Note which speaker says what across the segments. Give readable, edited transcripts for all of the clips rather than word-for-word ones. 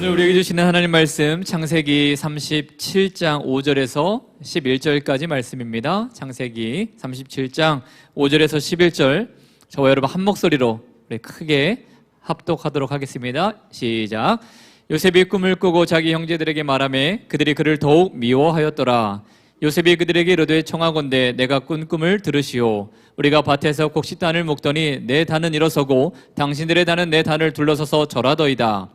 Speaker 1: 오늘 우리에게 주시는 하나님 말씀 창세기 37장 5절에서 11절까지 말씀입니다. 창세기 37장 5절에서 11절, 저와 여러분 한 목소리로 우리 크게 합독하도록 하겠습니다. 시작. 요셉이 꿈을 꾸고 자기 형제들에게 말하매 그들이 그를 더욱 미워하였더라. 요셉이 그들에게 이르되 청하건대 내가 꾼 꿈을 들으시오. 우리가 밭에서 곡식단을 묶더니 내 단은 일어서고 당신들의 단은 내 단을 둘러서서 절하더이다.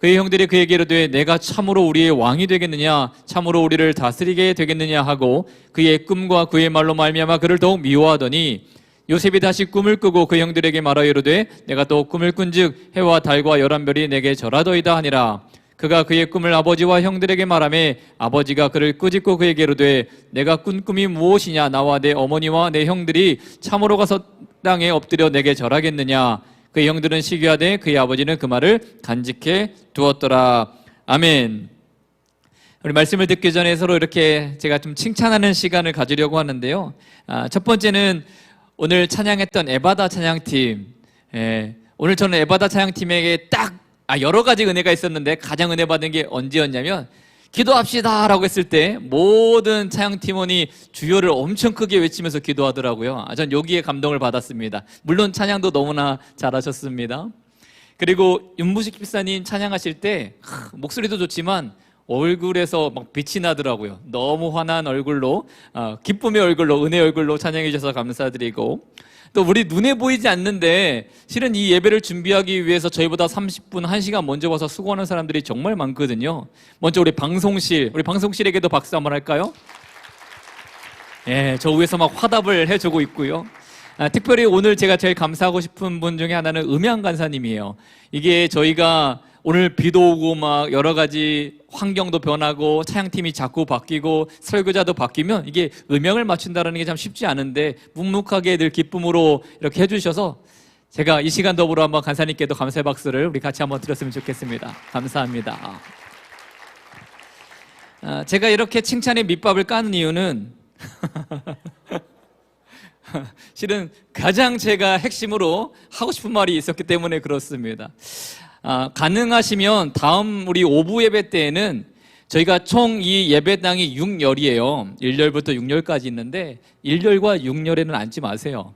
Speaker 1: 그의 형들이 그에게 이르되 내가 참으로 우리의 왕이 되겠느냐, 참으로 우리를 다스리게 되겠느냐 하고 그의 꿈과 그의 말로 말미암아 그를 더욱 미워하더니 요셉이 다시 꿈을 꾸고 그 형들에게 말하여 이르되 내가 또 꿈을 꾼즉 해와 달과 열한 별이 내게 절하더이다 하니라. 그가 그의 꿈을 아버지와 형들에게 말하매 아버지가 그를 꾸짖고 그에게 이르되 내가 꾼 꿈이 무엇이냐, 나와 내 어머니와 내 형들이 참으로 가서 땅에 엎드려 내게 절하겠느냐. 그의 형들은 시기하되 그의 아버지는 그 말을 간직해 두었더라. 아멘. 우리 말씀을 듣기 전에 서로 이렇게 제가 좀 칭찬하는 시간을 가지려고 하는데요. 첫 번째는 오늘 찬양했던 에바다 찬양팀. 오늘 저는 에바다 찬양팀에게 딱 여러 가지 은혜가 있었는데 가장 은혜 받은 게 언제였냐면 기도합시다 라고 했을 때 모든 찬양팀원이 주여를 엄청 크게 외치면서 기도하더라고요. 전 여기에 감동을 받았습니다. 물론 찬양도 너무나 잘하셨습니다. 그리고 윤무식 집사님 찬양하실 때 목소리도 좋지만 얼굴에서 막 빛이 나더라고요. 너무 환한 얼굴로, 기쁨의 얼굴로, 은혜의 얼굴로 찬양해 주셔서 감사드리고, 또 우리 눈에 보이지 않는데 실은 이 예배를 준비하기 위해서 저희보다 30분, 1시간 먼저 와서 수고하는 사람들이 정말 많거든요. 먼저 우리 방송실에게도 박수 한번 할까요? 저 위에서 막 화답을 해주고 있고요. 특별히 오늘 제가 제일 감사하고 싶은 분 중에 하나는 음향 간사님이에요. 이게 저희가 오늘 비도 오고 막 여러 가지 환경도 변하고 찬양팀이 자꾸 바뀌고 설교자도 바뀌면 이게 음향을 맞춘다는 게 참 쉽지 않은데 묵묵하게 늘 기쁨으로 이렇게 해주셔서 제가 이 시간 더불어 한번 간사님께도 감사의 박수를 우리 같이 한번 드렸으면 좋겠습니다. 감사합니다. 제가 이렇게 칭찬의 밑밥을 까는 이유는 실은 가장 제가 핵심으로 하고 싶은 말이 있었기 때문에 그렇습니다. 가능하시면 다음 우리 오부 예배 때에는 저희가 총 이 예배당이 6열이에요. 1열부터 6열까지 있는데 1열과 6열에는 앉지 마세요.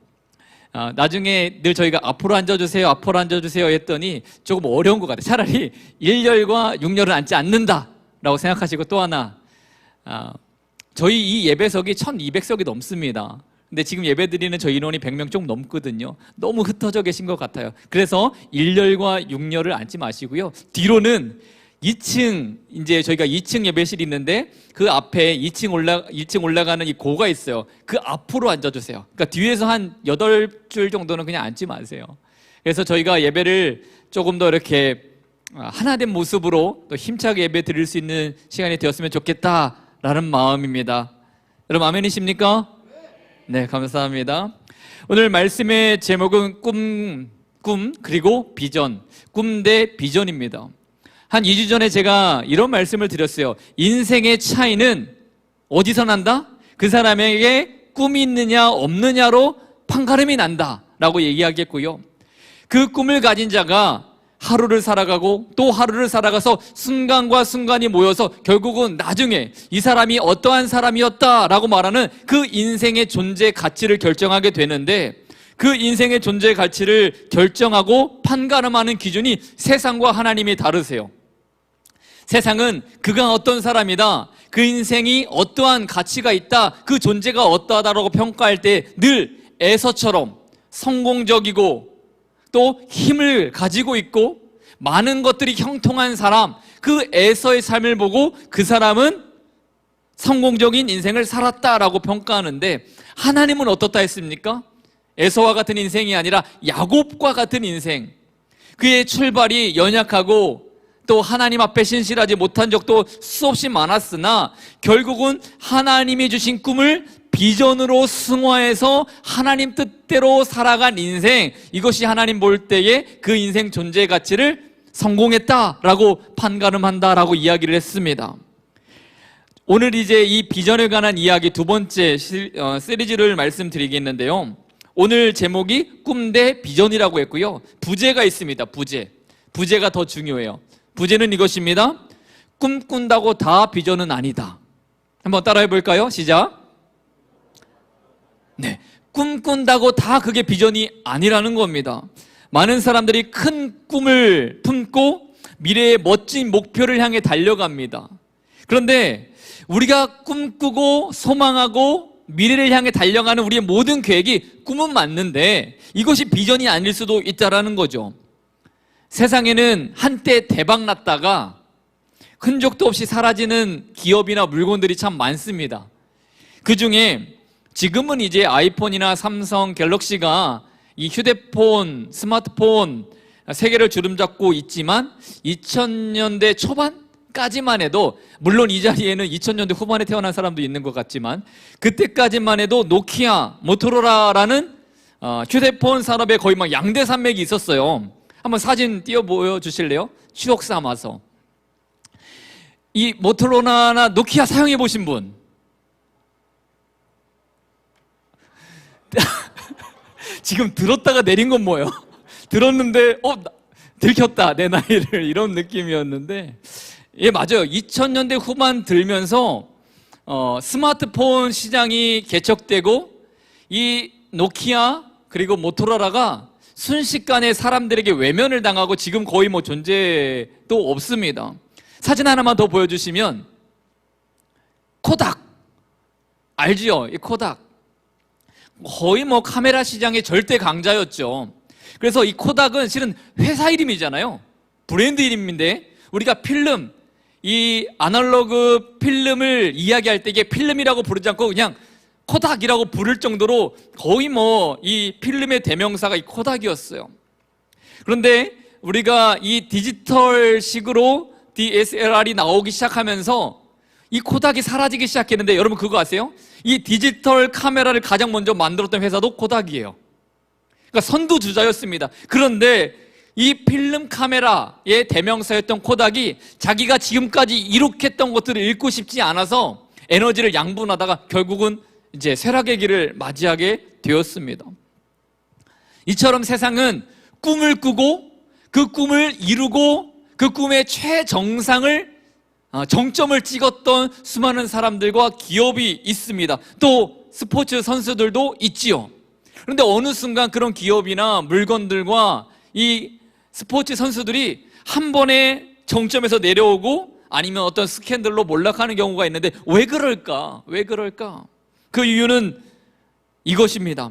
Speaker 1: 나중에 늘 저희가 앞으로 앉아주세요, 앞으로 앉아주세요 했더니 조금 어려운 것 같아요. 차라리 1열과 6열은 앉지 않는다 라고 생각하시고, 또 하나 저희 이 예배석이 1200석이 넘습니다. 근데 지금 예배드리는 저희 인원이 100명 좀 넘거든요. 너무 흩어져 계신 것 같아요. 그래서 1열과 6열을 앉지 마시고요. 뒤로는 2층, 이제 저희가 2층 예배실이 있는데 그 앞에 2층 올라가는 이 고가 있어요. 그 앞으로 앉아주세요. 그러니까 뒤에서 한 8줄 정도는 그냥 앉지 마세요. 그래서 저희가 예배를 조금 더 이렇게 하나된 모습으로 또 힘차게 예배 드릴 수 있는 시간이 되었으면 좋겠다라는 마음입니다. 여러분 아멘이십니까? 네, 감사합니다. 오늘 말씀의 제목은 꿈 그리고 비전, 꿈 대 비전입니다. 한 2주 전에 제가 이런 말씀을 드렸어요. 인생의 차이는 어디서 난다? 그 사람에게 꿈이 있느냐 없느냐로 판가름이 난다 라고 이야기했고요. 그 꿈을 가진 자가 하루를 살아가고 또 하루를 살아가서 순간과 순간이 모여서 결국은 나중에 이 사람이 어떠한 사람이었다라고 말하는 그 인생의 존재 가치를 결정하게 되는데, 그 인생의 존재 가치를 결정하고 판가름하는 기준이 세상과 하나님이 다르세요. 세상은 그가 어떤 사람이다, 그 인생이 어떠한 가치가 있다, 그 존재가 어떠하다라고 평가할 때 늘 에서처럼 성공적이고 또 힘을 가지고 있고 많은 것들이 형통한 사람, 그 에서의 삶을 보고 그 사람은 성공적인 인생을 살았다라고 평가하는데, 하나님은 어떻다 했습니까? 에서와 같은 인생이 아니라 야곱과 같은 인생. 그의 출발이 연약하고 또 하나님 앞에 신실하지 못한 적도 수없이 많았으나 결국은 하나님이 주신 꿈을 비전으로 승화해서 하나님 뜻대로 살아간 인생, 이것이 하나님 볼 때에 그 인생 존재의 가치를 성공했다라고 판가름한다라고 이야기를 했습니다. 오늘 이제 이 비전에 관한 이야기 두 번째 시리즈를 말씀드리겠는데요. 오늘 제목이 꿈 대 비전이라고 했고요. 부제가 있습니다. 부제가 더 중요해요. 부제는 이것입니다. 꿈꾼다고 다 비전은 아니다. 한번 따라해 볼까요? 시작. 네, 꿈꾼다고 다 그게 비전이 아니라는 겁니다. 많은 사람들이 큰 꿈을 품고 미래의 멋진 목표를 향해 달려갑니다. 그런데 우리가 꿈꾸고 소망하고 미래를 향해 달려가는 우리의 모든 계획이 꿈은 맞는데 이것이 비전이 아닐 수도 있다는 거죠. 세상에는 한때 대박 났다가 흔적도 없이 사라지는 기업이나 물건들이 참 많습니다. 그 중에 지금은 이제 아이폰이나 삼성, 갤럭시가 이 휴대폰, 스마트폰 세계를 주름잡고 있지만 2000년대 초반까지만 해도, 물론 이 자리에는 2000년대 후반에 태어난 사람도 있는 것 같지만 그때까지만 해도 노키아, 모토로라라는 휴대폰 산업에 거의 막 양대 산맥이 있었어요. 한번 사진 띄워 보여주실래요? 추억 삼아서. 이 모토로라나 노키아 사용해 보신 분? 지금 들었다가 내린 건 뭐예요? 들었는데 들켰다 내 나이를, 이런 느낌이었는데, 예, 맞아요. 2000년대 후반 들면서 스마트폰 시장이 개척되고 이 노키아 그리고 모토로라가 순식간에 사람들에게 외면을 당하고 지금 거의 뭐 존재도 없습니다. 사진 하나만 더 보여주시면, 코닥 알지요? 이 코닥 거의 뭐 카메라 시장의 절대 강자였죠. 그래서 이 코닥은 실은 회사 이름이잖아요. 브랜드 이름인데 우리가 필름, 이 아날로그 필름을 이야기할 때 이게 필름이라고 부르지 않고 그냥 코닥이라고 부를 정도로 거의 뭐 이 필름의 대명사가 이 코닥이었어요. 그런데 우리가 이 디지털식으로 DSLR이 나오기 시작하면서 이 코닥이 사라지기 시작했는데, 여러분 그거 아세요? 이 디지털 카메라를 가장 먼저 만들었던 회사도 코닥이에요. 그러니까 선두주자였습니다. 그런데 이 필름 카메라의 대명사였던 코닥이 자기가 지금까지 이룩했던 것들을 잃고 싶지 않아서 에너지를 양분하다가 결국은 이제 쇠락의 길을 맞이하게 되었습니다. 이처럼 세상은 꿈을 꾸고 그 꿈을 이루고 그 꿈의 최정상을 정점을 찍었던 수많은 사람들과 기업이 있습니다. 또 스포츠 선수들도 있지요. 그런데 어느 순간 그런 기업이나 물건들과 이 스포츠 선수들이 한 번에 정점에서 내려오고 아니면 어떤 스캔들로 몰락하는 경우가 있는데 왜 그럴까? 왜 그럴까? 그 이유는 이것입니다.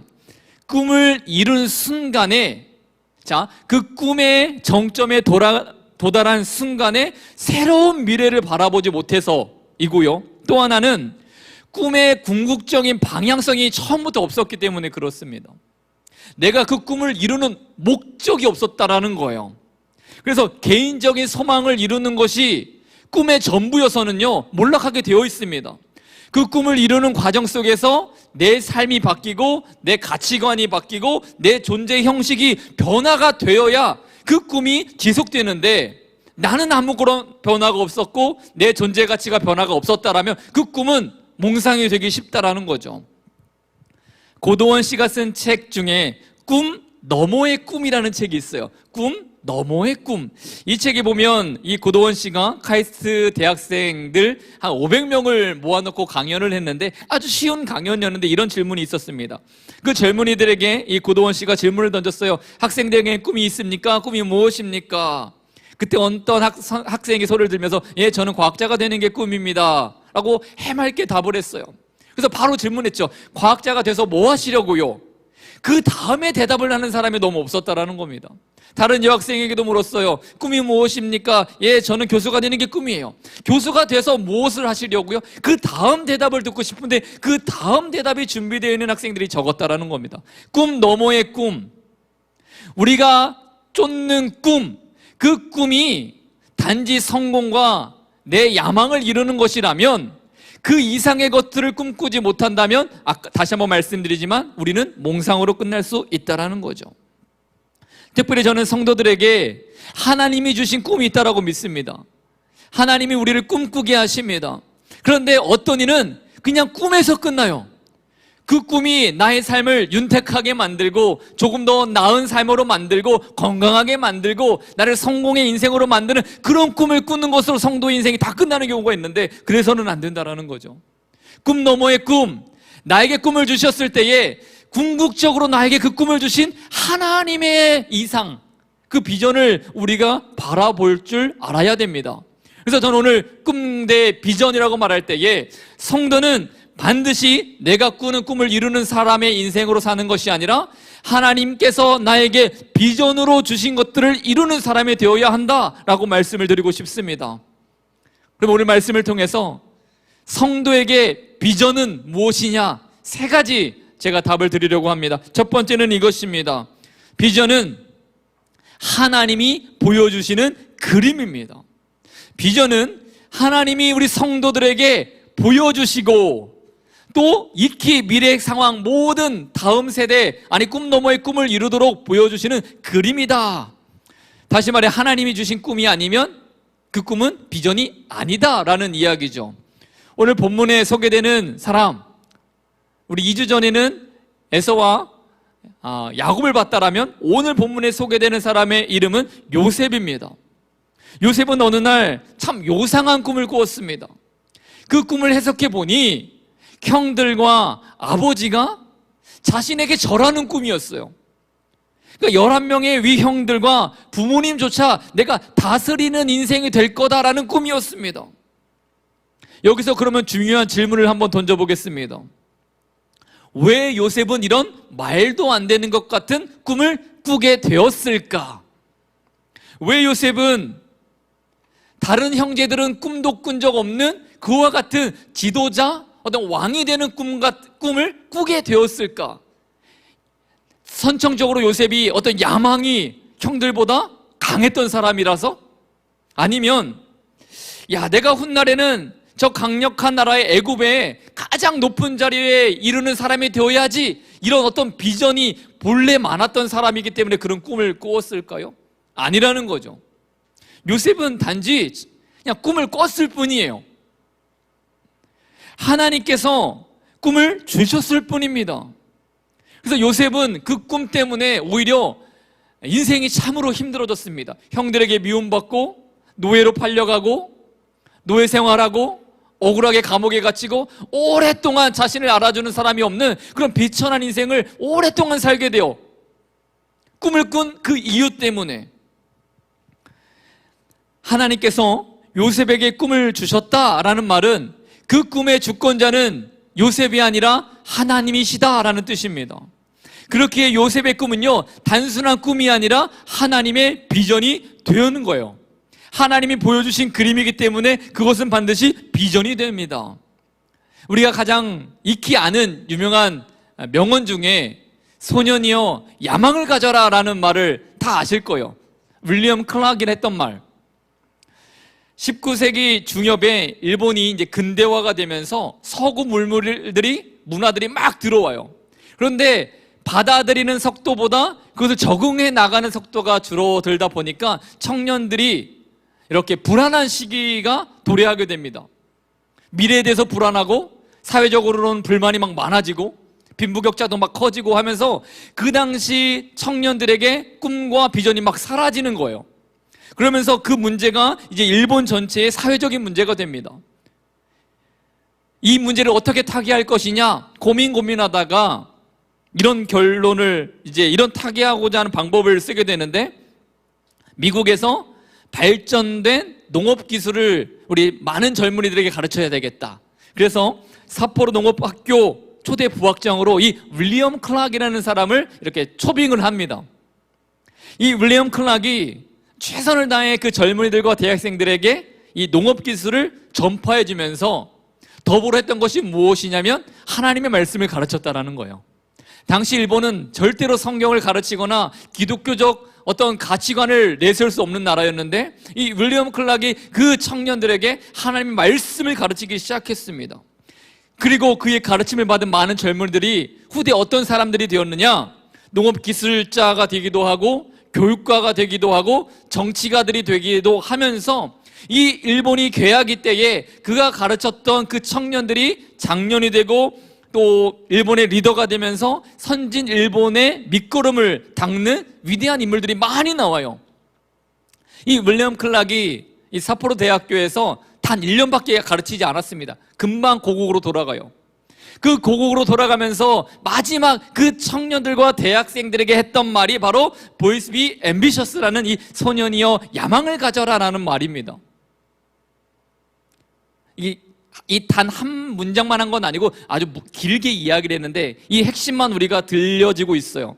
Speaker 1: 꿈을 이룬 순간에, 그 꿈의 정점에 도달한 순간에 새로운 미래를 바라보지 못해서이고요. 또 하나는 꿈의 궁극적인 방향성이 처음부터 없었기 때문에 그렇습니다. 내가 그 꿈을 이루는 목적이 없었다라는 거예요. 그래서 개인적인 소망을 이루는 것이 꿈의 전부여서는요, 몰락하게 되어 있습니다. 그 꿈을 이루는 과정 속에서 내 삶이 바뀌고 내 가치관이 바뀌고 내 존재 형식이 변화가 되어야 그 꿈이 지속되는데, 나는 아무런 변화가 없었고 내 존재 가치가 변화가 없었다라면 그 꿈은 몽상이 되기 쉽다라는 거죠. 고도원 씨가 쓴 책 중에 꿈 너머의 꿈이라는 책이 있어요. 꿈 너머의 꿈. 이 책에 보면 이 고도원 씨가 카이스트 대학생들 한 500명을 모아놓고 강연을 했는데 아주 쉬운 강연이었는데 이런 질문이 있었습니다. 그 젊은이들에게 이 고도원 씨가 질문을 던졌어요. 학생들에게 꿈이 있습니까? 꿈이 무엇입니까? 그때 어떤 학생이 소리를 들면서 예, 저는 과학자가 되는 게 꿈입니다 라고 해맑게 답을 했어요. 그래서 바로 질문했죠. 과학자가 돼서 뭐 하시려고요? 그 다음에 대답을 하는 사람이 너무 없었다라는 겁니다. 다른 여학생에게도 물었어요. 꿈이 무엇입니까? 예, 저는 교수가 되는 게 꿈이에요. 교수가 돼서 무엇을 하시려고요? 그 다음 대답을 듣고 싶은데 그 다음 대답이 준비되어 있는 학생들이 적었다라는 겁니다. 꿈 너머의 꿈, 우리가 쫓는 꿈, 그 꿈이 단지 성공과 내 야망을 이루는 것이라면, 그 이상의 것들을 꿈꾸지 못한다면 다시 한번 말씀드리지만 우리는 몽상으로 끝날 수 있다는 거죠. 특별히 저는 성도들에게 하나님이 주신 꿈이 있다고 믿습니다. 하나님이 우리를 꿈꾸게 하십니다. 그런데 어떤 이는 그냥 꿈에서 끝나요. 그 꿈이 나의 삶을 윤택하게 만들고 조금 더 나은 삶으로 만들고 건강하게 만들고 나를 성공의 인생으로 만드는 그런 꿈을 꾸는 것으로 성도 인생이 다 끝나는 경우가 있는데, 그래서는 안 된다라는 거죠. 꿈 너머의 꿈, 나에게 꿈을 주셨을 때에 궁극적으로 나에게 그 꿈을 주신 하나님의 이상, 그 비전을 우리가 바라볼 줄 알아야 됩니다. 그래서 저는 오늘 꿈 대 비전이라고 말할 때에 성도는 반드시 내가 꾸는 꿈을 이루는 사람의 인생으로 사는 것이 아니라 하나님께서 나에게 비전으로 주신 것들을 이루는 사람이 되어야 한다라고 말씀을 드리고 싶습니다. 그럼 오늘 말씀을 통해서 성도에게 비전은 무엇이냐, 세 가지 제가 답을 드리려고 합니다. 첫 번째는 이것입니다. 비전은 하나님이 보여주시는 그림입니다. 비전은 하나님이 우리 성도들에게 보여주시고 또 익히 미래 상황 모든 다음 세대, 아니 꿈 너머의 꿈을 이루도록 보여주시는 그림이다. 다시 말해 하나님이 주신 꿈이 아니면 그 꿈은 비전이 아니다라는 이야기죠. 오늘 본문에 소개되는 사람, 우리 2주 전에는 에서와 야곱을 봤다라면 오늘 본문에 소개되는 사람의 이름은 요셉입니다. 요셉은 어느 날 참 요상한 꿈을 꾸었습니다. 그 꿈을 해석해 보니 형들과 아버지가 자신에게 절하는 꿈이었어요. 그러니까 11명의 위형들과 부모님조차 내가 다스리는 인생이 될 거다라는 꿈이었습니다. 여기서 그러면 중요한 질문을 한번 던져보겠습니다. 왜 요셉은 이런 말도 안 되는 것 같은 꿈을 꾸게 되었을까? 왜 요셉은 다른 형제들은 꿈도 꾼 적 없는 그와 같은 지도자, 어떤 왕이 되는 꿈을 꾸게 되었을까? 선천적으로 요셉이 어떤 야망이 형들보다 강했던 사람이라서? 아니면 내가 훗날에는 저 강력한 나라의 애굽의 가장 높은 자리에 이르는 사람이 되어야지, 이런 어떤 비전이 본래 많았던 사람이기 때문에 그런 꿈을 꾸었을까요? 아니라는 거죠. 요셉은 단지 그냥 꿈을 꿨을 뿐이에요. 하나님께서 꿈을 주셨을 뿐입니다. 그래서 요셉은 그 꿈 때문에 오히려 인생이 참으로 힘들어졌습니다. 형들에게 미움받고 노예로 팔려가고 노예 생활하고 억울하게 감옥에 갇히고 오랫동안 자신을 알아주는 사람이 없는 그런 비천한 인생을 오랫동안 살게 돼요. 꿈을 꾼 그 이유 때문에. 하나님께서 요셉에게 꿈을 주셨다라는 말은 그 꿈의 주권자는 요셉이 아니라 하나님이시다라는 뜻입니다. 그렇기에 요셉의 꿈은요, 단순한 꿈이 아니라 하나님의 비전이 되는 거예요. 하나님이 보여주신 그림이기 때문에 그것은 반드시 비전이 됩니다. 우리가 가장 익히 아는 유명한 명언 중에 소년이여 야망을 가져라 라는 말을 다 아실 거예요. 윌리엄 클락이 했던 말. 19세기 중엽에 일본이 이제 근대화가 되면서 서구 문화들이 막 들어와요. 그런데 받아들이는 속도보다 그것을 적응해 나가는 속도가 줄어들다 보니까 청년들이 이렇게 불안한 시기가 도래하게 됩니다. 미래에 대해서 불안하고 사회적으로는 불만이 막 많아지고 빈부격차도 막 커지고 하면서 그 당시 청년들에게 꿈과 비전이 막 사라지는 거예요. 그러면서 그 문제가 이제 일본 전체의 사회적인 문제가 됩니다. 이 문제를 어떻게 타개할 것이냐 고민하다가 이런 결론을 이런 타개하고자 하는 방법을 쓰게 되는데, 미국에서 발전된 농업 기술을 우리 많은 젊은이들에게 가르쳐야 되겠다. 그래서 삿포로 농업학교 초대 부학장으로 이 윌리엄 클락이라는 사람을 이렇게 초빙을 합니다. 이 윌리엄 클락이 최선을 다해 그 젊은이들과 대학생들에게 이 농업 기술을 전파해 주면서 더불어 했던 것이 무엇이냐면 하나님의 말씀을 가르쳤다라는 거예요. 당시 일본은 절대로 성경을 가르치거나 기독교적 어떤 가치관을 내세울 수 없는 나라였는데, 이 윌리엄 클락이 그 청년들에게 하나님의 말씀을 가르치기 시작했습니다. 그리고 그의 가르침을 받은 많은 젊은이들이 후대 어떤 사람들이 되었느냐? 농업 기술자가 되기도 하고 교육가가 되기도 하고 정치가들이 되기도 하면서 이 일본이 개화기 때에 그가 가르쳤던 그 청년들이 장년이 되고 또 일본의 리더가 되면서 선진 일본의 밑거름을 닦는 위대한 인물들이 많이 나와요. 이 윌리엄 클락이 이 삿포로 대학교에서 단 1년밖에 가르치지 않았습니다. 금방 고국으로 돌아가요. 그 고국으로 돌아가면서 마지막 그 청년들과 대학생들에게 했던 말이 바로 Boys be ambitious라는 이 소년이여 야망을 가져라라는 말입니다. 이 단 한 문장만 한 건 아니고 아주 길게 이야기를 했는데 이 핵심만 우리가 들려지고 있어요.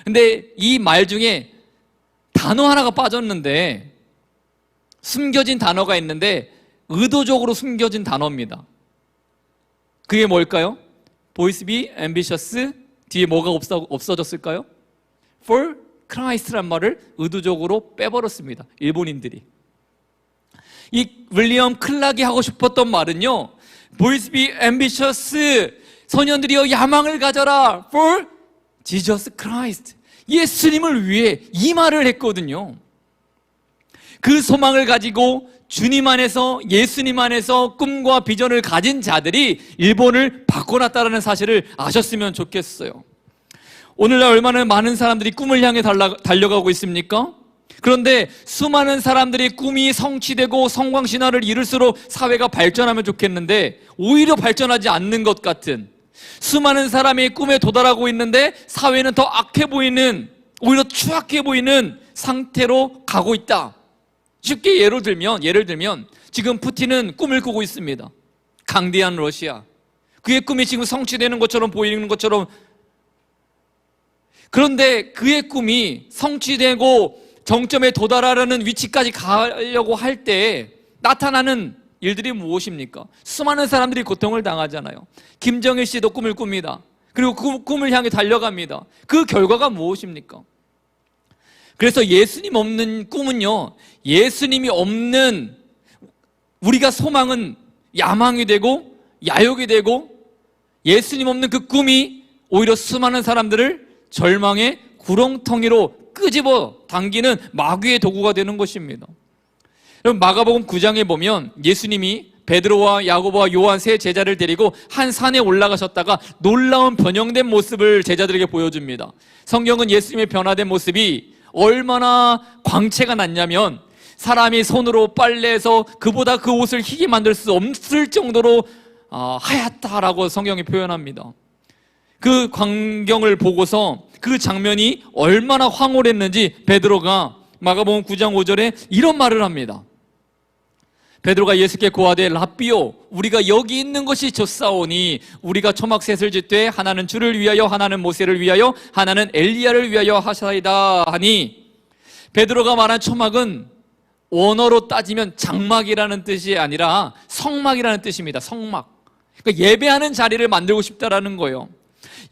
Speaker 1: 근데 이 말 중에 단어 하나가 빠졌는데, 숨겨진 단어가 있는데 의도적으로 숨겨진 단어입니다. 그게 뭘까요? Boys be ambitious 뒤에 뭐가 없어졌을까요? For Christ란 말을 의도적으로 빼버렸습니다. 일본인들이. 이 윌리엄 클락이 하고 싶었던 말은요, Boys be ambitious, 소년들이여 야망을 가져라, For Jesus Christ, 예수님을 위해, 이 말을 했거든요. 그 소망을 가지고 주님 안에서, 예수님 안에서 꿈과 비전을 가진 자들이 일본을 바꿔놨다는 사실을 아셨으면 좋겠어요. 오늘날 얼마나 많은 사람들이 꿈을 향해 달려가고 있습니까? 그런데 수많은 사람들이 꿈이 성취되고 성광신화를 이룰수록 사회가 발전하면 좋겠는데 오히려 발전하지 않는 것 같은, 수많은 사람이 꿈에 도달하고 있는데 사회는 더 악해 보이는, 오히려 추악해 보이는 상태로 가고 있다. 쉽게 예를 들면 지금 푸틴은 꿈을 꾸고 있습니다. 강대한 러시아. 그의 꿈이 지금 성취되는 것처럼 보이는 것처럼, 그런데 그의 꿈이 성취되고 정점에 도달하려는 위치까지 가려고 할 때 나타나는 일들이 무엇입니까? 수많은 사람들이 고통을 당하잖아요. 김정일 씨도 꿈을 꿉니다. 그리고 그 꿈을 향해 달려갑니다. 그 결과가 무엇입니까? 그래서 예수님 없는 꿈은요, 예수님이 없는 우리가 소망은 야망이 되고 야욕이 되고, 예수님 없는 그 꿈이 오히려 수많은 사람들을 절망의 구렁텅이로 끄집어 당기는 마귀의 도구가 되는 것입니다. 여러분, 마가복음 9장에 보면 예수님이 베드로와 야고보와 요한 세 제자를 데리고 한 산에 올라가셨다가 놀라운 변형된 모습을 제자들에게 보여줍니다. 성경은 예수님의 변화된 모습이 얼마나 광채가 났냐면 사람이 손으로 빨래해서 그보다 그 옷을 희게 만들 수 없을 정도로 하얗다라고 성경이 표현합니다. 그 광경을 보고서 그 장면이 얼마나 황홀했는지 베드로가 마가복음 9장 5절에 이런 말을 합니다. 베드로가 예수께 고하되 랍비요, 우리가 여기 있는 것이 좋사오니 우리가 초막셋을 짓되 하나는 주를 위하여 하나는 모세를 위하여 하나는 엘리야를 위하여 하사이다 하니, 베드로가 말한 초막은 원어로 따지면 장막이라는 뜻이 아니라 성막이라는 뜻입니다. 성막. 그러니까 예배하는 자리를 만들고 싶다라는 거예요.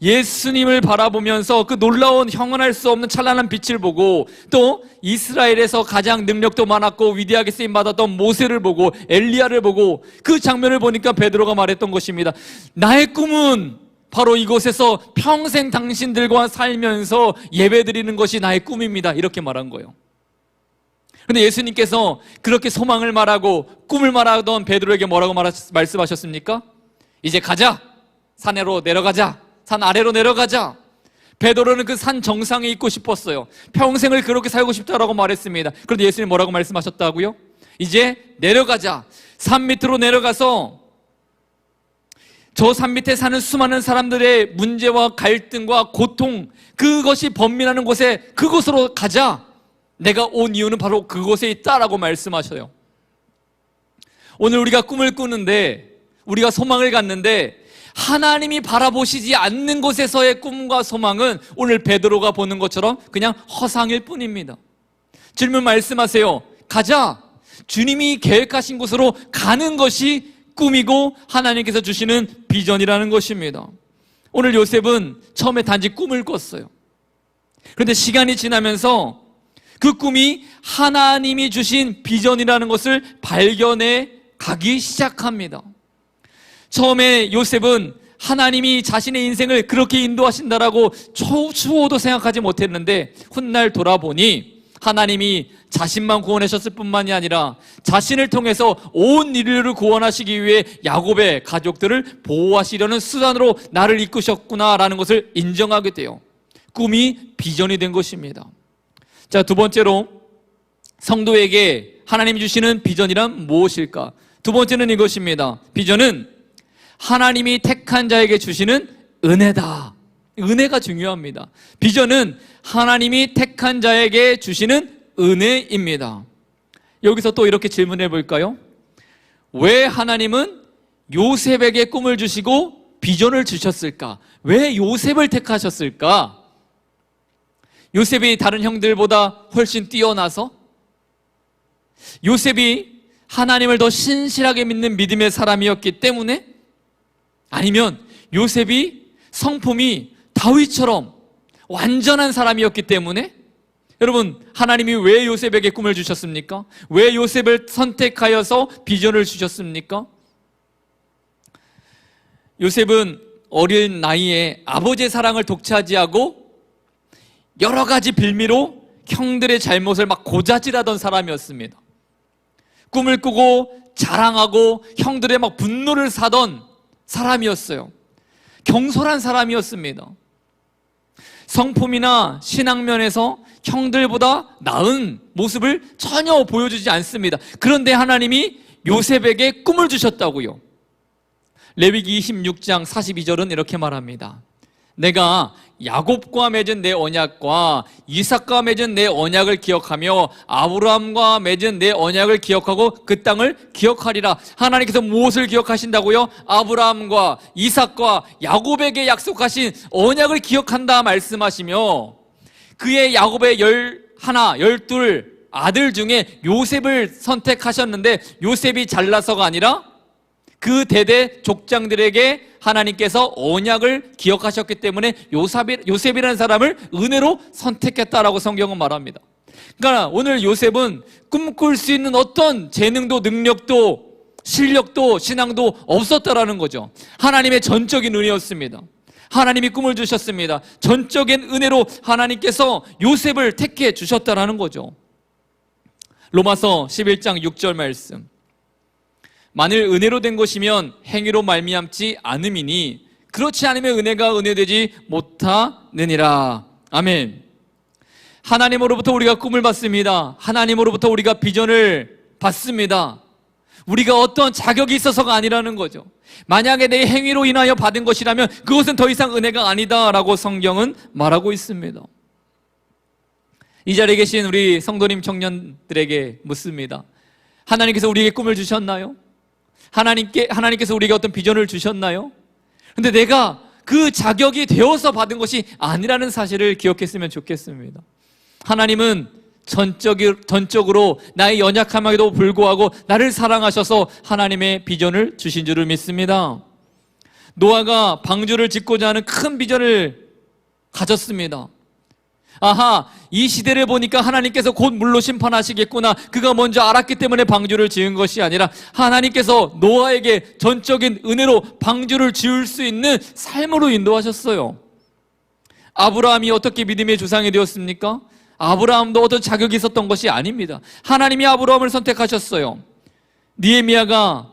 Speaker 1: 예수님을 바라보면서 그 놀라운 형언할 수 없는 찬란한 빛을 보고, 또 이스라엘에서 가장 능력도 많았고 위대하게 쓰임받았던 모세를 보고 엘리야를 보고, 그 장면을 보니까 베드로가 말했던 것입니다. 나의 꿈은 바로 이곳에서 평생 당신들과 살면서 예배드리는 것이 나의 꿈입니다. 이렇게 말한 거예요. 그런데 예수님께서 그렇게 소망을 말하고 꿈을 말하던 베드로에게 뭐라고 말씀하셨습니까? 이제 가자, 산으로 내려가자, 산 아래로 내려가자. 베드로는 그 산 정상에 있고 싶었어요. 평생을 그렇게 살고 싶다라고 말했습니다. 그런데 예수님 뭐라고 말씀하셨다고요? 이제 내려가자. 산 밑으로 내려가서 저 산 밑에 사는 수많은 사람들의 문제와 갈등과 고통, 그것이 번민하는 곳에, 그곳으로 가자. 내가 온 이유는 바로 그곳에 있다라고 말씀하셔요. 오늘 우리가 꿈을 꾸는데, 우리가 소망을 갖는데 하나님이 바라보시지 않는 곳에서의 꿈과 소망은 오늘 베드로가 보는 것처럼 그냥 허상일 뿐입니다. 주님은 말씀하세요. 가자. 주님이 계획하신 곳으로 가는 것이 꿈이고 하나님께서 주시는 비전이라는 것입니다. 오늘 요셉은 처음에 단지 꿈을 꿨어요. 그런데 시간이 지나면서 그 꿈이 하나님이 주신 비전이라는 것을 발견해 가기 시작합니다. 처음에 요셉은 하나님이 자신의 인생을 그렇게 인도하신다라고 추호도 생각하지 못했는데 훗날 돌아보니 하나님이 자신만 구원하셨을 뿐만이 아니라 자신을 통해서 온 인류를 구원하시기 위해 야곱의 가족들을 보호하시려는 수단으로 나를 이끄셨구나라는 것을 인정하게 돼요. 꿈이 비전이 된 것입니다. 자, 두 번째로 성도에게 하나님이 주시는 비전이란 무엇일까? 두 번째는 이것입니다. 비전은 하나님이 택한 자에게 주시는 은혜다. 은혜가 중요합니다. 비전은 하나님이 택한 자에게 주시는 은혜입니다. 여기서 또 이렇게 질문해 볼까요? 왜 하나님은 요셉에게 꿈을 주시고 비전을 주셨을까? 왜 요셉을 택하셨을까? 요셉이 다른 형들보다 훨씬 뛰어나서? 요셉이 하나님을 더 신실하게 믿는 믿음의 사람이었기 때문에? 아니면 요셉이 성품이 다윗처럼 완전한 사람이었기 때문에? 여러분, 하나님이 왜 요셉에게 꿈을 주셨습니까? 왜 요셉을 선택하여서 비전을 주셨습니까? 요셉은 어린 나이에 아버지의 사랑을 독차지하고 여러 가지 빌미로 형들의 잘못을 막 고자질하던 사람이었습니다. 꿈을 꾸고 자랑하고 형들의 막 분노를 사던 사람이었어요. 경솔한 사람이었습니다. 성품이나 신앙면에서 형들보다 나은 모습을 전혀 보여주지 않습니다. 그런데 하나님이 요셉에게 꿈을 주셨다고요. 레위기 26장 42절은 이렇게 말합니다. 내가 야곱과 맺은 내 언약과 이삭과 맺은 내 언약을 기억하며 아브라함과 맺은 내 언약을 기억하고 그 땅을 기억하리라. 하나님께서 무엇을 기억하신다고요? 아브라함과 이삭과 야곱에게 약속하신 언약을 기억한다 말씀하시며 그의 야곱의 11, 12 아들 중에 요셉을 선택하셨는데 요셉이 잘나서가 아니라 그 대대 족장들에게 하나님께서 언약을 기억하셨기 때문에 요셉이라는 사람을 은혜로 선택했다라고 성경은 말합니다. 그러니까 오늘 요셉은 꿈꿀 수 있는 어떤 재능도 능력도 실력도 신앙도 없었다라는 거죠. 하나님의 전적인 은혜였습니다. 하나님이 꿈을 주셨습니다. 전적인 은혜로 하나님께서 요셉을 택해 주셨다라는 거죠. 로마서 11장 6절 말씀. 만일 은혜로 된 것이면 행위로 말미암지 않음이니 그렇지 않으면 은혜가 은혜되지 못하느니라. 아멘. 하나님으로부터 우리가 꿈을 받습니다. 하나님으로부터 우리가 비전을 받습니다. 우리가 어떤 자격이 있어서가 아니라는 거죠. 만약에 내 행위로 인하여 받은 것이라면 그것은 더 이상 은혜가 아니다라고 성경은 말하고 있습니다. 이 자리에 계신 우리 성도님 청년들에게 묻습니다. 하나님께서 우리에게 꿈을 주셨나요? 하나님께서 우리에게 어떤 비전을 주셨나요? 근데 내가 그 자격이 되어서 받은 것이 아니라는 사실을 기억했으면 좋겠습니다. 하나님은 전적으로 나의 연약함에도 불구하고 나를 사랑하셔서 하나님의 비전을 주신 줄을 믿습니다. 노아가 방주를 짓고자 하는 큰 비전을 가졌습니다. 아하, 이 시대를 보니까 하나님께서 곧 물로 심판하시겠구나. 그가 먼저 알았기 때문에 방주를 지은 것이 아니라 하나님께서 노아에게 전적인 은혜로 방주를 지을 수 있는 삶으로 인도하셨어요. 아브라함이 어떻게 믿음의 조상이 되었습니까? 아브라함도 어떤 자격이 있었던 것이 아닙니다. 하나님이 아브라함을 선택하셨어요. 느헤미야가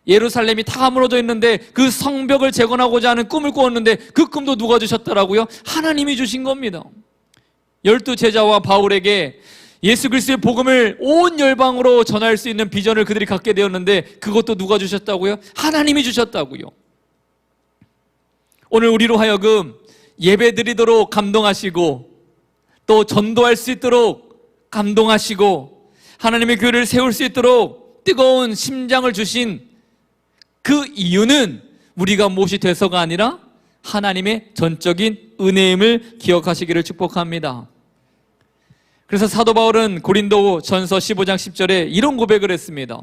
Speaker 1: 예루살렘이 다 무너져 있는데 그 성벽을 재건하고자 하는 꿈을 꾸었는데 그 꿈도 누가 주셨더라고요? 하나님이 주신 겁니다. 12제자와 바울에게 예수 그리스도의 복음을 온 열방으로 전할 수 있는 비전을 그들이 갖게 되었는데 그것도 누가 주셨다고요? 하나님이 주셨다고요. 오늘 우리로 하여금 예배드리도록 감동하시고 또 전도할 수 있도록 감동하시고 하나님의 교회를 세울 수 있도록 뜨거운 심장을 주신 그 이유는 우리가 무엇이 돼서가 아니라 하나님의 전적인 은혜임을 기억하시기를 축복합니다. 그래서 사도 바울은 고린도 전서 15장 10절에 이런 고백을 했습니다.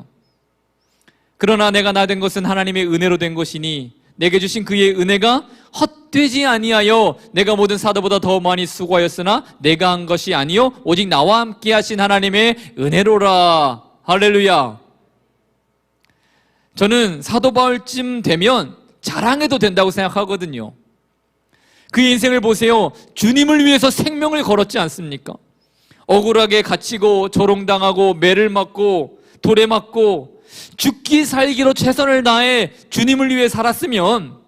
Speaker 1: 그러나 내가 나 된 것은 하나님의 은혜로 된 것이니 내게 주신 그의 은혜가 헛되지 아니하여 내가 모든 사도보다 더 많이 수고하였으나 내가 한 것이 아니요 오직 나와 함께 하신 하나님의 은혜로라. 할렐루야. 저는 사도 바울쯤 되면 자랑해도 된다고 생각하거든요. 그의 인생을 보세요. 주님을 위해서 생명을 걸었지 않습니까? 억울하게 갇히고 조롱당하고 매를 맞고 돌에 맞고 죽기 살기로 최선을 다해 주님을 위해 살았으면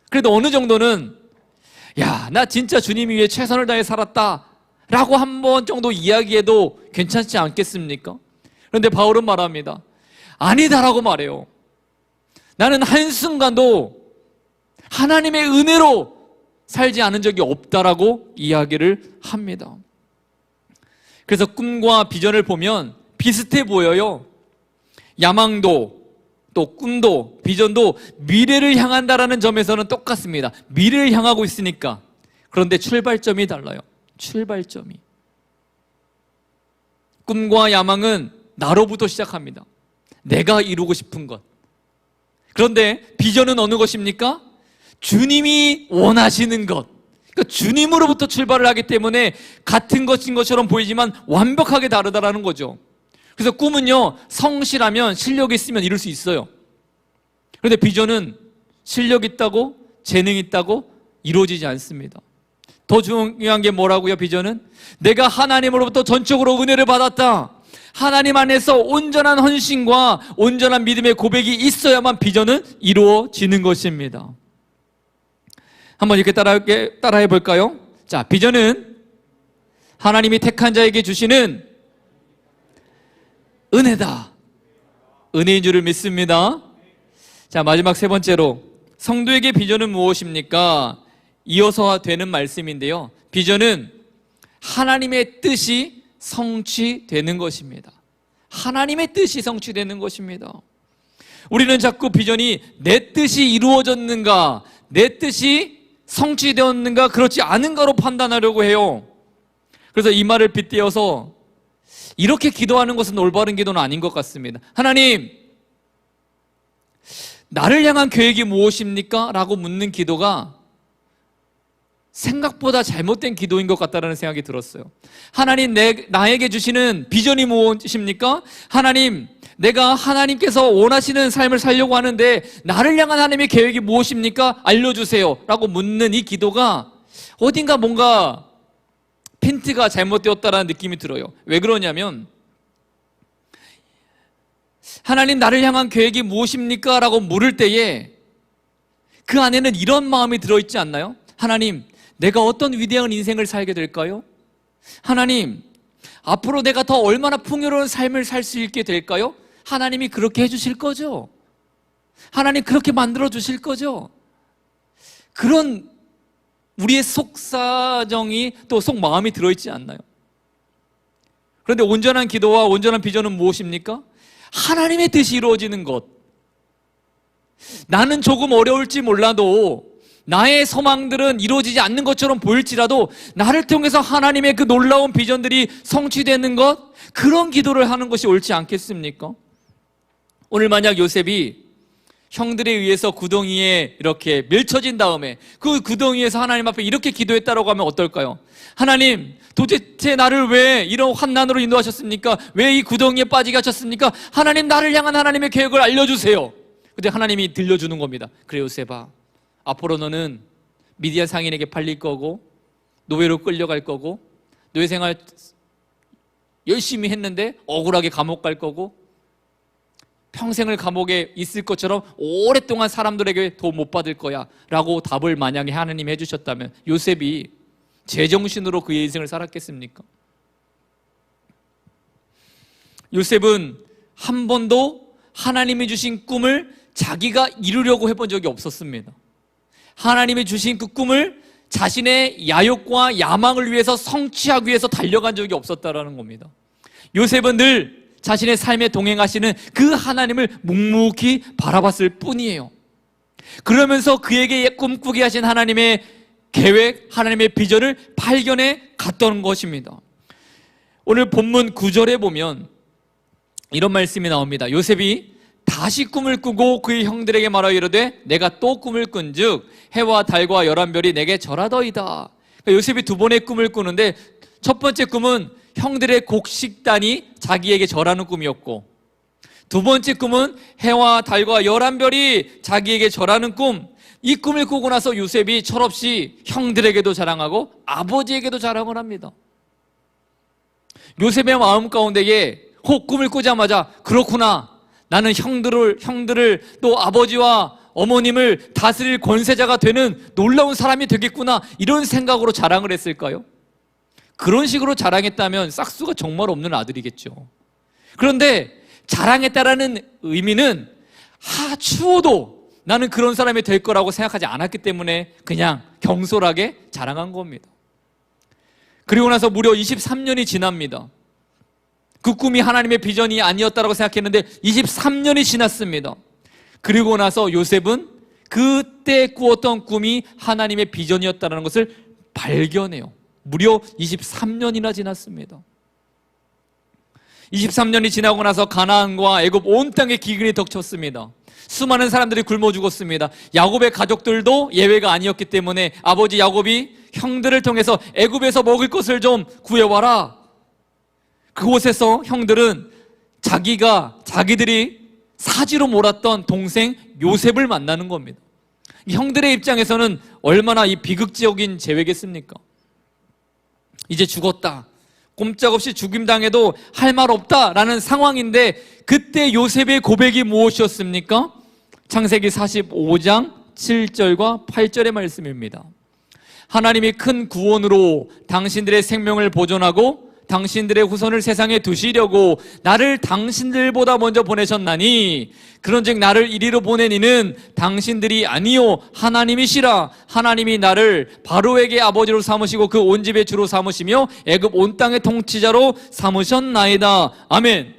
Speaker 1: 그래도 어느 정도는 야, 나 진짜 주님 위해 최선을 다해 살았다 라고 한 번 정도 이야기해도 괜찮지 않겠습니까? 그런데 바울은 말합니다. 아니다라고 말해요. 나는 한순간도 하나님의 은혜로 살지 않은 적이 없다라고 이야기를 합니다. 그래서 꿈과 비전을 보면 비슷해 보여요. 야망도 또 꿈도 비전도 미래를 향한다라는 점에서는 똑같습니다. 미래를 향하고 있으니까. 그런데 출발점이 달라요. 출발점이. 꿈과 야망은 나로부터 시작합니다. 내가 이루고 싶은 것. 그런데 비전은 어느 것입니까? 주님이 원하시는 것. 그러니까 주님으로부터 출발을 하기 때문에 같은 것인 것처럼 보이지만 완벽하게 다르다라는 거죠. 그래서 꿈은요, 성실하면 실력이 있으면 이룰 수 있어요. 그런데 비전은 실력 있다고 재능 있다고 이루어지지 않습니다. 더 중요한 게 뭐라고요? 비전은 내가 하나님으로부터 전적으로 은혜를 받았다. 하나님 안에서 온전한 헌신과 온전한 믿음의 고백이 있어야만 비전은 이루어지는 것입니다. 한번 이렇게 따라해 볼까요? 자, 비전은 하나님이 택한 자에게 주시는 은혜다. 은혜인 줄을 믿습니다. 자, 마지막 세 번째로 성도에게 비전은 무엇입니까? 이어서 되는 말씀인데요. 비전은 하나님의 뜻이 성취되는 것입니다. 하나님의 뜻이 성취되는 것입니다. 우리는 자꾸 비전이 내 뜻이 이루어졌는가, 내 뜻이 성취되었는가, 그렇지 않은가로 판단하려고 해요. 그래서 이 말을 빗대어서 이렇게 기도하는 것은 올바른 기도는 아닌 것 같습니다. 하나님, 나를 향한 계획이 무엇입니까? 라고 묻는 기도가 생각보다 잘못된 기도인 것 같다는 생각이 들었어요. 하나님, 나에게 주시는 비전이 무엇입니까? 하나님, 내가 하나님께서 원하시는 삶을 살려고 하는데 나를 향한 하나님의 계획이 무엇입니까? 알려주세요 라고 묻는 이 기도가 어딘가 뭔가 핀트가 잘못되었다라는 느낌이 들어요. 왜 그러냐면 하나님, 나를 향한 계획이 무엇입니까? 라고 물을 때에 그 안에는 이런 마음이 들어있지 않나요? 하나님, 내가 어떤 위대한 인생을 살게 될까요? 하나님, 앞으로 내가 더 얼마나 풍요로운 삶을 살 수 있게 될까요? 하나님이 그렇게 해주실 거죠? 하나님 그렇게 만들어 주실 거죠? 그런 우리의 속사정이 또 속마음이 들어있지 않나요? 그런데 온전한 기도와 온전한 비전은 무엇입니까? 하나님의 뜻이 이루어지는 것. 나는 조금 어려울지 몰라도 나의 소망들은 이루어지지 않는 것처럼 보일지라도 나를 통해서 하나님의 그 놀라운 비전들이 성취되는 것, 그런 기도를 하는 것이 옳지 않겠습니까? 오늘 만약 요셉이 형들에 의해서 구덩이에 이렇게 밀쳐진 다음에 그 구덩이에서 하나님 앞에 이렇게 기도했다라고 하면 어떨까요? 하나님, 도대체 나를 왜 이런 환난으로 인도하셨습니까? 왜 이 구덩이에 빠지게 하셨습니까? 하나님, 나를 향한 하나님의 계획을 알려주세요. 근데 하나님이 들려주는 겁니다. 그래, 요셉아, 앞으로 너는 미디안 상인에게 팔릴 거고 노예로 끌려갈 거고 노예 생활 열심히 했는데 억울하게 감옥 갈 거고 평생을 감옥에 있을 것처럼 오랫동안 사람들에게 도움 못 받을 거야 라고 답을 만약에 하나님이 해주셨다면 요셉이 제정신으로 그의 인생을 살았겠습니까? 요셉은 한 번도 하나님이 주신 꿈을 자기가 이루려고 해본 적이 없었습니다. 하나님이 주신 그 꿈을 자신의 야욕과 야망을 위해서 성취하기 위해서 달려간 적이 없었다라는 겁니다. 요셉은 늘 자신의 삶에 동행하시는 그 하나님을 묵묵히 바라봤을 뿐이에요. 그러면서 그에게 꿈꾸게 하신 하나님의 계획, 하나님의 비전을 발견해 갔던 것입니다. 오늘 본문 9절에 보면 이런 말씀이 나옵니다. 요셉이 다시 꿈을 꾸고 그의 형들에게 말하여 이르되 내가 또 꿈을 꾼즉 해와 달과 열한 별이 내게 절하더이다. 그러니까 요셉이 두 번의 꿈을 꾸는데 첫 번째 꿈은 형들의 곡식단이 자기에게 절하는 꿈이었고, 두 번째 꿈은 해와 달과 열한 별이 자기에게 절하는 꿈. 이 꿈을 꾸고 나서 요셉이 철없이 형들에게도 자랑하고 아버지에게도 자랑을 합니다. 요셉의 마음 가운데에 꿈을 꾸자마자 그렇구나, 나는 형들을 또 아버지와 어머님을 다스릴 권세자가 되는 놀라운 사람이 되겠구나, 이런 생각으로 자랑을 했을까요? 그런 식으로 자랑했다면 싹수가 정말 없는 아들이겠죠. 그런데 자랑했다라는 의미는 추워도 나는 그런 사람이 될 거라고 생각하지 않았기 때문에 그냥 경솔하게 자랑한 겁니다. 그리고 나서 무려 23년이 지납니다. 그 꿈이 하나님의 비전이 아니었다고 생각했는데 23년이 지났습니다. 그리고 나서 요셉은 그때 꾸었던 꿈이 하나님의 비전이었다는 것을 발견해요. 무려 23년이나 지났습니다. 23년이 지나고 나서 가나안과 애굽 온 땅에 기근이 덮쳤습니다. 수많은 사람들이 굶어 죽었습니다. 야곱의 가족들도 예외가 아니었기 때문에 아버지 야곱이 형들을 통해서 애굽에서 먹을 것을 좀 구해와라. 그곳에서 형들은 자기들이 사지로 몰았던 동생 요셉을 만나는 겁니다. 형들의 입장에서는 얼마나 이 비극적인 재회겠습니까? 이제 죽었다, 꼼짝없이 죽임당해도 할 말 없다라는 상황인데, 그때 요셉의 고백이 무엇이었습니까? 창세기 45장 7절과 8절의 말씀입니다. 하나님이 큰 구원으로 당신들의 생명을 보존하고 당신들의 후손을 세상에 두시려고 나를 당신들보다 먼저 보내셨나니, 그런즉 나를 이리로 보낸 이는 당신들이 아니요 하나님이시라. 하나님이 나를 바로에게 아버지로 삼으시고 그 온 집의 주로 삼으시며 애굽 온 땅의 통치자로 삼으셨나이다. 아멘.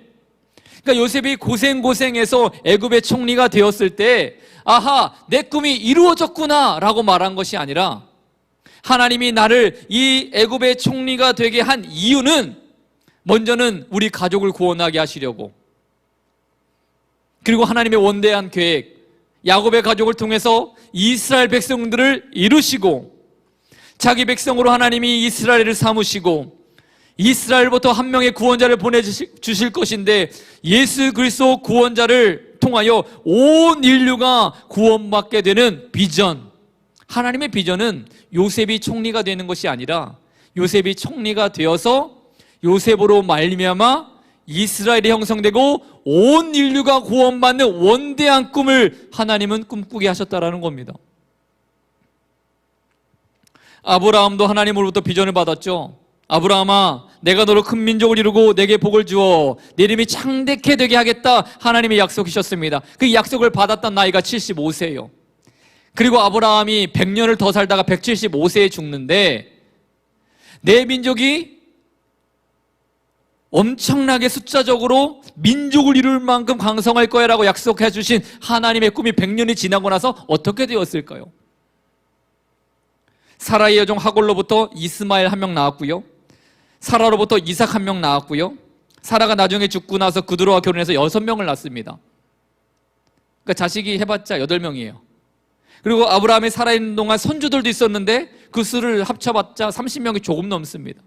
Speaker 1: 그러니까 요셉이 고생해서 애굽의 총리가 되었을 때, 아하, 내 꿈이 이루어졌구나 라고 말한 것이 아니라, 하나님이 나를 이 애굽의 총리가 되게 한 이유는 먼저는 우리 가족을 구원하게 하시려고, 그리고 하나님의 원대한 계획, 야곱의 가족을 통해서 이스라엘 백성들을 이루시고, 자기 백성으로 하나님이 이스라엘을 삼으시고 이스라엘부터 한 명의 구원자를 보내주실 것인데, 예수 그리스도 구원자를 통하여 온 인류가 구원받게 되는 비전, 하나님의 비전은 요셉이 총리가 되는 것이 아니라 요셉이 총리가 되어서 요셉으로 말미암아 이스라엘이 형성되고 온 인류가 구원받는 원대한 꿈을 하나님은 꿈꾸게 하셨다라는 겁니다. 아브라함도 하나님으로부터 비전을 받았죠. 아브라함아, 내가 너로 큰 민족을 이루고 내게 복을 주어 내 이름이 창대케 되게 하겠다, 하나님이 약속하셨습니다. 그 약속을 받았던 나이가 75세예요. 그리고 아브라함이 100년을 더 살다가 175세에 죽는데, 내 민족이 엄청나게 숫자적으로 민족을 이룰 만큼 강성할 거야 라고 약속해 주신 하나님의 꿈이 100년이 지나고 나서 어떻게 되었을까요? 사라의 여종 하골로부터 이스마엘 한 명 나왔고요, 사라로부터 이삭 한 명 나왔고요, 사라가 나중에 죽고 나서 그드로와 결혼해서 6명을 낳습니다. 그러니까 자식이 해봤자 8명이에요. 그리고 아브라함이 살아있는 동안 손주들도 있었는데 그 수를 합쳐봤자 30명이 조금 넘습니다.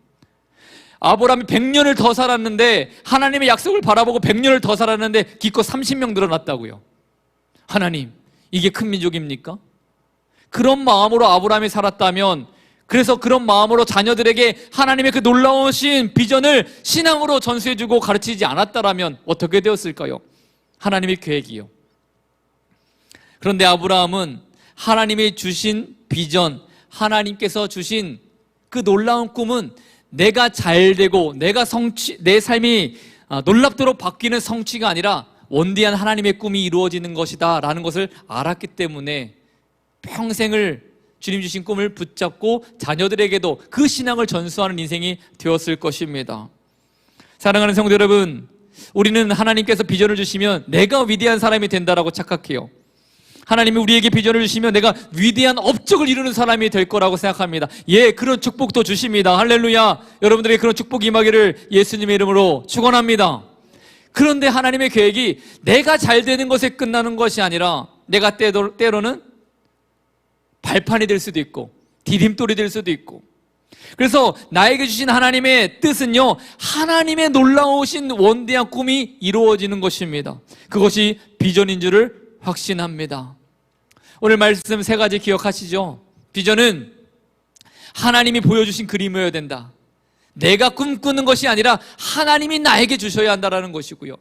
Speaker 1: 아브라함이 100년을 더 살았는데, 하나님의 약속을 바라보고 100년을 더 살았는데 기껏 30명 늘어났다고요. 하나님, 이게 큰 민족입니까? 그런 마음으로 아브라함이 살았다면, 그래서 그런 마음으로 자녀들에게 하나님의 그 놀라우신 비전을 신앙으로 전수해주고 가르치지 않았다라면 어떻게 되었을까요? 하나님의 계획이요. 그런데 아브라함은 하나님이 주신 비전, 하나님께서 주신 그 놀라운 꿈은 내가 잘되고 내 삶이 놀랍도록 바뀌는 성취가 아니라 원대한 하나님의 꿈이 이루어지는 것이다 라는 것을 알았기 때문에 평생을 주님 주신 꿈을 붙잡고 자녀들에게도 그 신앙을 전수하는 인생이 되었을 것입니다. 사랑하는 성도 여러분, 우리는 하나님께서 비전을 주시면 내가 위대한 사람이 된다라고 착각해요. 하나님이 우리에게 비전을 주시면 내가 위대한 업적을 이루는 사람이 될 거라고 생각합니다. 예, 그런 축복도 주십니다. 할렐루야. 여러분들에게 그런 축복 임하기를 예수님의 이름으로 축원합니다. 그런데 하나님의 계획이 내가 잘 되는 것에 끝나는 것이 아니라, 내가 때로는 발판이 될 수도 있고 디딤돌이 될 수도 있고, 그래서 나에게 주신 하나님의 뜻은요, 하나님의 놀라우신 원대한 꿈이 이루어지는 것입니다. 그것이 비전인 줄을 확신합니다. 오늘 말씀 3가지 기억하시죠? 비전은 하나님이 보여주신 그림이어야 된다. 내가 꿈꾸는 것이 아니라 하나님이 나에게 주셔야 한다는 것이고요.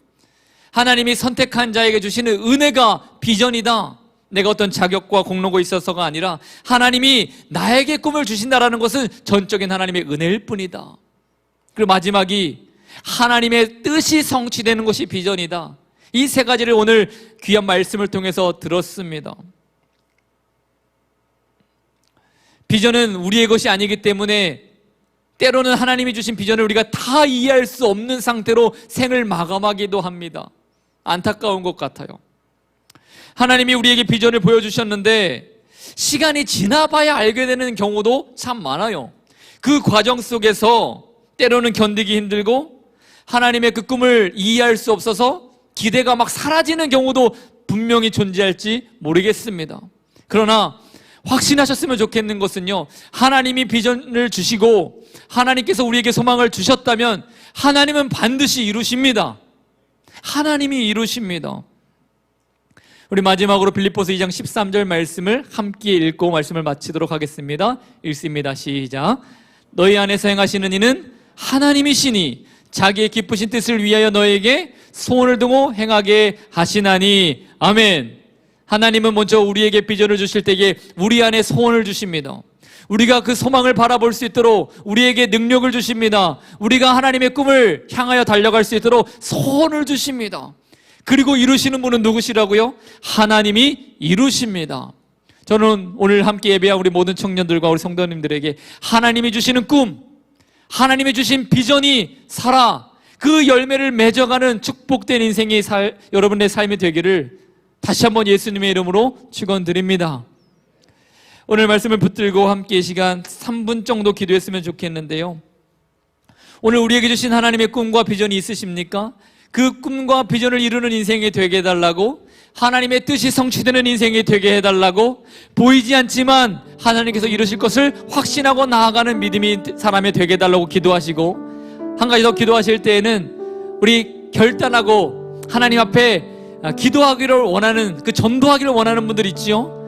Speaker 1: 하나님이 선택한 자에게 주시는 은혜가 비전이다. 내가 어떤 자격과 공로가 있어서가 아니라 하나님이 나에게 꿈을 주신다는 것은 전적인 하나님의 은혜일 뿐이다. 그리고 마지막이 하나님의 뜻이 성취되는 것이 비전이다. 이 세 가지를 오늘 귀한 말씀을 통해서 들었습니다. 비전은 우리의 것이 아니기 때문에 때로는 하나님이 주신 비전을 우리가 다 이해할 수 없는 상태로 생을 마감하기도 합니다. 안타까운 것 같아요. 하나님이 우리에게 비전을 보여주셨는데 시간이 지나봐야 알게 되는 경우도 참 많아요. 그 과정 속에서 때로는 견디기 힘들고 하나님의 그 꿈을 이해할 수 없어서 기대가 막 사라지는 경우도 분명히 존재할지 모르겠습니다. 그러나 확신하셨으면 좋겠는 것은요, 하나님이 비전을 주시고 하나님께서 우리에게 소망을 주셨다면 하나님은 반드시 이루십니다. 하나님이 이루십니다. 우리 마지막으로 빌립보서 2장 13절 말씀을 함께 읽고 말씀을 마치도록 하겠습니다. 읽습니다. 시작. 너희 안에서 행하시는 이는 하나님이시니 자기의 기쁘신 뜻을 위하여 너에게 소원을 두고 행하게 하시나니. 아멘. 하나님은 먼저 우리에게 비전을 주실 때에 우리 안에 소원을 주십니다. 우리가 그 소망을 바라볼 수 있도록 우리에게 능력을 주십니다. 우리가 하나님의 꿈을 향하여 달려갈 수 있도록 소원을 주십니다. 그리고 이루시는 분은 누구시라고요? 하나님이 이루십니다. 저는 오늘 함께 예배한 우리 모든 청년들과 우리 성도님들에게 하나님이 주시는 꿈, 하나님이 주신 비전이 살아 그 열매를 맺어가는 축복된 인생이 여러분의 삶이 되기를 다시 한번 예수님의 이름으로 축원드립니다. 오늘 말씀을 붙들고 함께 시간 3분 정도 기도했으면 좋겠는데요. 오늘 우리에게 주신 하나님의 꿈과 비전이 있으십니까? 그 꿈과 비전을 이루는 인생이 되게 해달라고, 하나님의 뜻이 성취되는 인생이 되게 해달라고, 보이지 않지만 하나님께서 이루실 것을 확신하고 나아가는 믿음이 사람이 되게 해달라고 기도하시고, 한 가지 더 기도하실 때에는 우리 결단하고 하나님 앞에 기도하기를 원하는, 그 전도하기를 원하는 분들 있지요.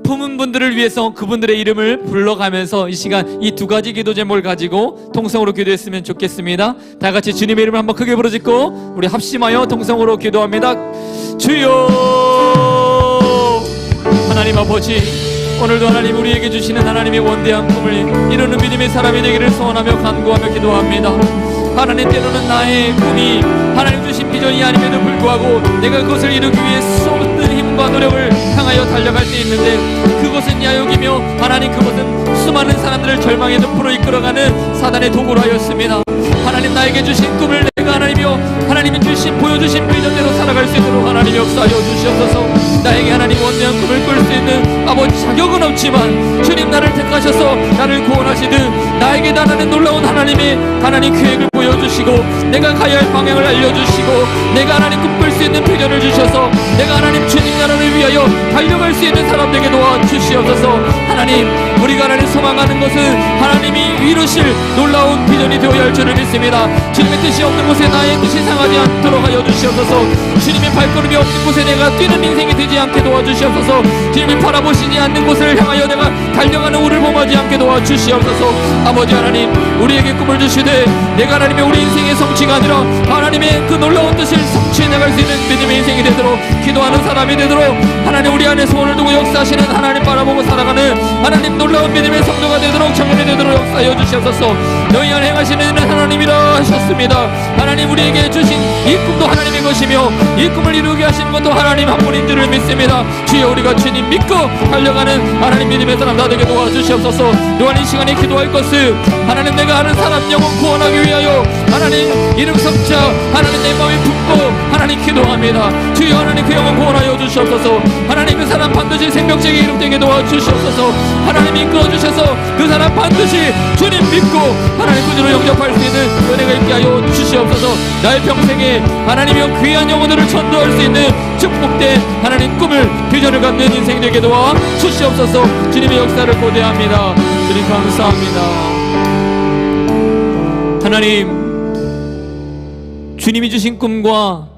Speaker 1: 품은 분들을 위해서 그분들의 이름을 불러가면서 이 시간 이 두 가지 기도 제목을 가지고 통성으로 기도했으면 좋겠습니다. 다 같이 주님의 이름을 한번 크게 부르짖고 우리 합심하여 통성으로 기도합니다. 주여, 하나님 아버지, 오늘도 하나님 우리에게 주시는 하나님의 원대한 꿈을 이루는 믿음의 사람이 되기를 소원하며 간구하며 기도합니다. 하나님, 때로는 나의 꿈이 하나님 주신 비전이 아님에도 불구하고 내가 그것을 이루기 위해 쏟는 힘과 노력을 향하여 달려갈 때 있는데 그것은 야욕이며 하나님, 그것은 수많은 사람들을 절망의 늪으로 이끌어가는 사단의 도구로 하였습니다. 하나님, 나에게 주신 꿈을 내가 하나님이여 하나님이 주신 보여주신 비전대로 살아갈 수 있도록 하나님 역사하여 주시옵소서. 나에게 하나님 원대한 꿈을 꿀 수 있는 아버지 자격은 없지만 주님 나를 택하셔서 나를 구원하시듯 나에게 나타나는 놀라운 하나님 계획을 보여주시고 내가 가야 할 방향을 알려주시고 내가 하나님 꿈꿀 수 있는 비전을 주셔서 내가 하나님 주님 나라를 위하여 달려갈 수 있는 사람 되게 도와주시옵소서. 하나님, 우리가 하나님 소망하는 것은 하나님이 이루실 놀라운 비전이 되어야 할 줄을 믿습니다. 주님의 뜻이 없는 곳에 나의 뜻이 상하지 않도록 하여 주시옵소서. 주님의 발걸음이 없는 곳에 내가 뛰는 인생이 되지 않게 도와주시옵소서. 주님이 바라보시지 않는 곳을 향하여 내가 달려가는 우리를 범하지 않게 도와주시옵소서. 아버지 하나님, 우리에게 꿈을 주시되 내가 하나님의 우리 인생의 성취가 아니라 하나님의 그 놀라운 뜻을 성취해 나갈 수 있는 믿음의 인생이 되도록 기도하는 사람이 되도록 하나님 우리 안에 소원을 두고 역사하시는 하나님 바라보고 살아가는 하나님 놀라운 믿음의 성도가 되도록 청년이 되도록 역사하여 주시옵소서. 너희 안에 행하시는 이는 하나님이라 하셨습니다. 하나님, 우리에게 주신 이 꿈도 하나님의 것이며 이 꿈을 이루게 하시는 것도 하나님 한 분인 줄을 믿습니다. 주여, 우리가 주님 믿고 달려가는 하나님 믿음의 사람 다 되게 도와주시옵소서. 또한 이 시간에 기도할 것은 하나님 내가 아는 사람 영혼 구원하기 위하여 하나님 이름 성자 하나님 내 마음에 품고 하나님 기도합니다. 주여, 하나님 그 영혼 구원하여 주시옵소서. 하나님 그 사람 반드시 생명책에 이름되게 도와주시옵소서. 하나님 이끌어주셔서 그 사람 반드시 주님 믿고 하나님 구주로 영접할 수 있는 은혜가 있게 하여 주시옵소서. 나의 평생에 하나님이여 귀한 영혼들을 전도할 수 있는 축복된 하나님 꿈을 비전을 갖는 인생 되게 도와 주시옵소서. 주님의 역사를 고대합니다. 주님 감사합니다. 하나님, 주님이 주신 꿈과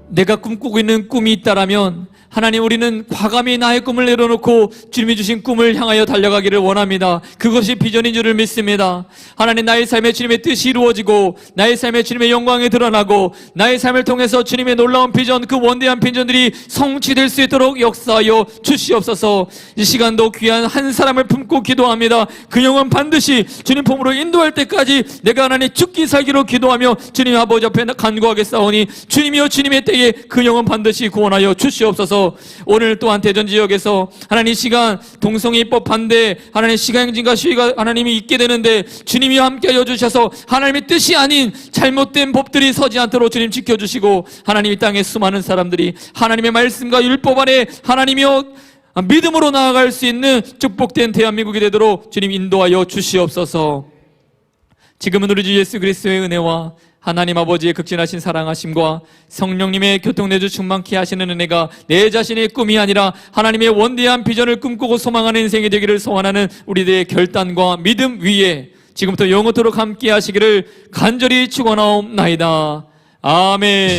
Speaker 1: 내가 꿈꾸고 있는 꿈이 있다라면 하나님, 우리는 과감히 나의 꿈을 내려놓고 주님이 주신 꿈을 향하여 달려가기를 원합니다. 그것이 비전인 줄을 믿습니다. 하나님, 나의 삶에 주님의 뜻이 이루어지고 나의 삶에 주님의 영광이 드러나고 나의 삶을 통해서 주님의 놀라운 비전, 그 원대한 비전들이 성취될 수 있도록 역사하여 주시옵소서. 이 시간도 귀한 한 사람을 품고 기도합니다. 그 영혼 반드시 주님 품으로 인도할 때까지 내가 하나님 죽기 살기로 기도하며 주님 아버지 앞에 간구하겠사오니 주님이여, 주님의 때에 그 영혼 반드시 구원하여 주시옵소서. 오늘 또한 대전 지역에서 하나님, 시간 동성애 입법 반대, 하나님 시간행진과 시위가 하나님이 있게 되는데 주님이 함께하여 주셔서 하나님의 뜻이 아닌 잘못된 법들이 서지 않도록 주님 지켜주시고, 하나님 이 땅에 수많은 사람들이 하나님의 말씀과 율법 안에 하나님이여 믿음으로 나아갈 수 있는 축복된 대한민국이 되도록 주님 인도하여 주시옵소서. 지금은 우리 주 예수 그리스도의 은혜와 하나님 아버지의 극진하신 사랑하심과 성령님의 교통내주 충만케 하시는 은혜가 내 자신의 꿈이 아니라 하나님의 원대한 비전을 꿈꾸고 소망하는 인생이 되기를 소원하는 우리들의 결단과 믿음 위에 지금부터 영원토록 함께 하시기를 간절히 축원하옵나이다. 아멘.